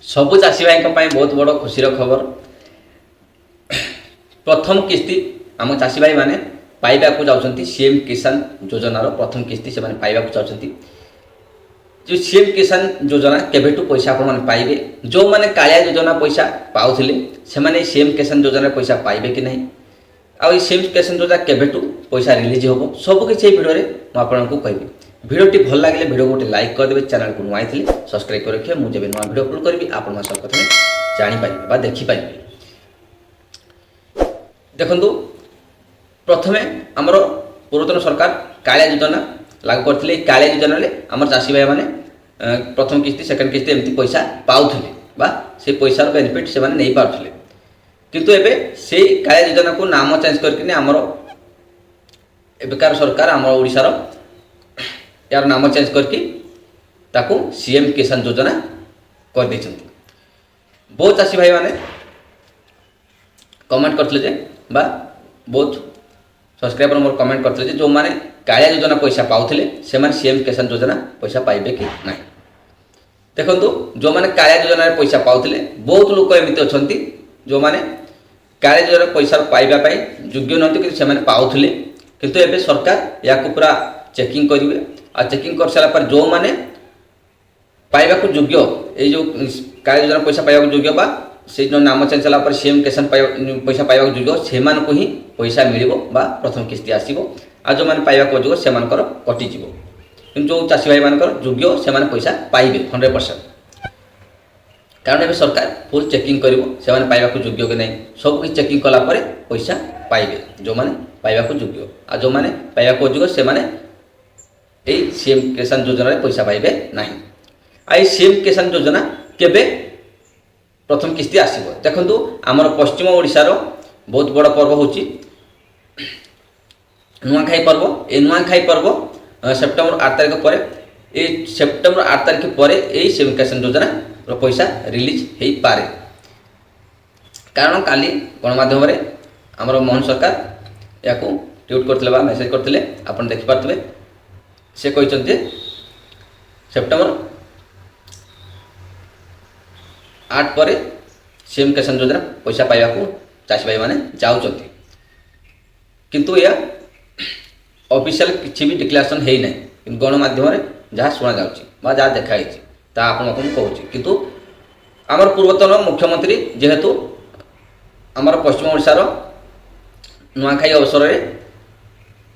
सबु चाषी भाई बहुत बड़ खुशी खबर। प्रथम किस्ती आम चाषी भाई मैंने पाइबा जाऊँच सीएम किसान योजनार प्रथम किस्ती से पाइबा चाहते। जो सीएम किसान योजना केवेठू पैसा आपण पाइबे, जो मैंने कालिया योजना पैसा पाउथिले से सीएम किसान योजना पैसा पाइबे कि नहीं, आउ सीएम किसान योजना केवेठू पैसा रिलीज हो सबकि भिडियो में आपको कहबी। भिडियोटी भल लगे भिडियो गोटे लाइक करदे, चैनल को नुआ थी सब्सक्राइब कर रखिए। मुझे नुआ भिडियो अपलोड करी आप सब प्रथम जापर देखिपारे। देखु प्रथमे आमर पूर्वतन सरकार कालिया योजना लागू करते। कालिया योजना आम चाषी भाई मैंने प्रथम किस्ती सेकेंड किस्ती एमती पैसा पाउथिले बा से पैसार बेनिफिट से नहीं पारुथिले, किंतु एबे से कालिया योजना को नाम चेंज करके आमर एबेकार सरकार आम ओडिशार यार नाम चेंज करके ताकू सीएम किसान योजना कर देछंती। बहुत चाषी भाई मैंने कमेंट करते बा बहुत सब्सक्राइबर मोर कमेंट करते जो मैंने कालिया योजना पैसा पाउथिले से सीएम किसान योजना पैसा पाइबे कि नहीं। देखो जो मैंने कालिया योजना पैसा पाउथिले बहुत लोग एमती अच्छा जो मैंने कालिया योजना पैसा पाइबा योग्य नहती कि से पाउथिले, किंतु एबे सरकार या पूरा चेकिंग करेंगे और चेकिंग कर सारा पर जो मैंने पाइबा योग्य ये जो कालिया योजना पैसा पाइबा योग्य बा से जो नाम चेंज सारा पर सीएम किसान पैसा पाइबा योग्य से ही पैसा मिल बा प्रथम किस्ती आसो आ जो मैंने पाइबा योग्य से कटिज। जो चाषी भाई मान योग्य से पैसा पाइबे 100%, कारण ए सरकार फुल चेकिंग कर पाइबा योग्य कि नहीं सब किसी चेकिंग कलापर पैसा पाइबे जो मैंने पाइबा योग्य आ जो मैंने पाइबा योग्य से सीएम किसान योजना पैसा पाइबे ना। आई सीएम किसान योजना केबे प्रथम किस्ती आसो। देखु आमर पश्चिम ओडिशार बहुत बड़ पर्व हूँ नुआखाई पर्व। ए नुआखाई पर्व सेप्टेम्बर 8 तारिख पर सेप्टेम्बर 8 तारिख पर सीएम किसान योजना पैसा रिलीज हो पारे, कारण काली गणमाध्यम आमर मोहन सरकार या ट्वीट करते मेसेज करते आप देखिपे से कहते सेप्टेम्बर 8 पर सीएम किसान योजना पैसा पाइबा चाषी भाई मैंने जाऊँच, किंतु या ऑफिशियल किसी भी डिक्लेरेशन है ना गणमाध्यम जहाँ शुणा जा देखाई आपको कहूँ। किंतु आमर पूर्वतन मुख्यमंत्री जेहेतु आमर पश्चिम ओडिशार नुआखाई अवसर में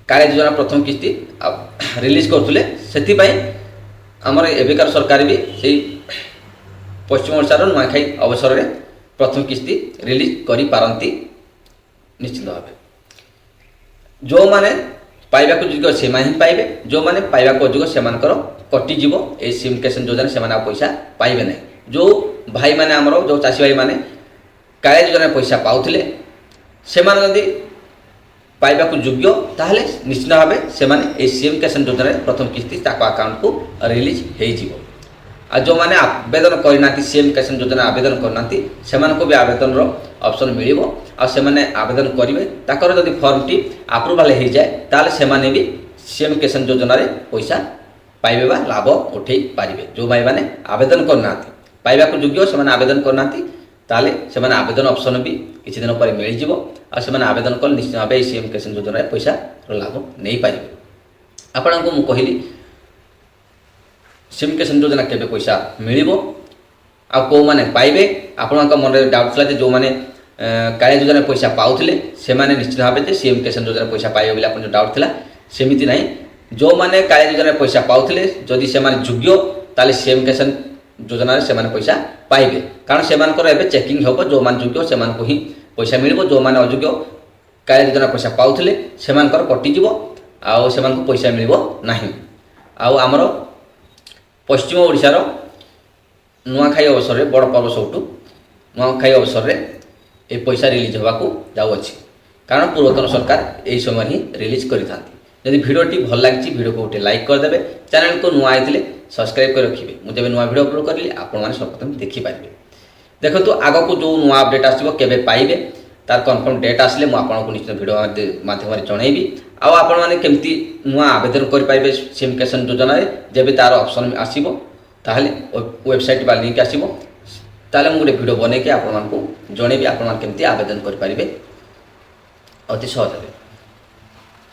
कालिया योजना प्रथम किस्ती रिलीज करते से आमर एबिकार सरकार भी से पश्चिम ओडिशार नुआखाई अवसर में प्रथम किस्ती रिलीज करी पारंती निश्चित भाव। जो माने पाइबा योग्य से ही पाइबे, जो मैंने पाइबा योग्य से कटिज ए सीएम किसान योजना से पैसा पाइबे ना। जो भाई मैंने आमर जो चाषी भाई मैंने कालिया योजना पैसा पाउथिले से पाइबा योग्य ताहले निश्चित भाव से सीएम किसान योजना प्रथम किस्ती अकाउंट को रिलीज हो। आ जो मैंने आवेदन करना सीएम किसान योजना आवेदन करना से भी आवेदन ऑप्शन मिल से आवेदन करेंगे ताकर जदि फॉर्म टी अप्रूवाल हो जाए ताले से भी सीएम किसान योजना पैसा पाइबे बा लाभ उठे पारे। जो भाई मैंने आवेदन करना पाइबा योग्य से आवेदन करना ताले से आवेदन ऑप्शन भी किसी दिन पर मिल जाए आवेदन कले निश्चित भाव सीएम किसान योजना पैसा लाभ नहीं पारे। आपण को मुझे कहली सीएम किसान योजना केबे पैसा मिल आ कौ मैंने पाइबे। आपण मन में डाउट था जो मैंने कालिया योजना पैसा पाउथिले से निश्चित भाव से सीएम किसान योजना पैसा पाइबे बोली आपन जो डाउट था सेमिति नहीं। जो मैंने कालिया योजना पैसा पाउथिले जदि से योग्य ताले सीएम किसान योजना से पैसा पाइबे, कारण से चेकिंग हो जो मान योग्य से ही पैसा मिल, जो मैंने अयोग्य कालिया योजना पैसा पाउथिले से कटिज आउ से पैसा मिल ना। आमर पश्चिम ओडिशार नुआखाई अवसर में बड़ पर्व सबुठ नुआखाई अवसर में ये पैसा रिलीज होगा जाऊँच, कारण पूर्वतन सरकार यही समय ही रिलीज करें। यदि भिडियोटी भल लगी भिडियो को गोटे लाइक करदे, चैनल को नुआ आए सब्सक्राइब कर रखिए। मुझे नुआ भिडियो अपलोड करी आपने सर्वप्रथम देखिपारे। देखो तो आग को जो नुआ अपडेट आसो केबे पाइबे तार कन्फर्म डेट आसले मुझे निश्चित भिडियो माध्यम जनइबी। आपण मैंने केमती नुआ आवेदन करेंगे सीएम किसान योजना जब तार ऑप्शन आसो ताहले वेबसाइट बा लिंक आसो ताले मुझे वीडियो बनैके आपको जनइबी आपण केमती आवेदन करेंगे अति सहज।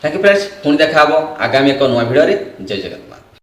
थैंक यू फ्रेंड्स, पुणी देखा आगामी एक नुआ भिडियो। जय जगन्नाथ।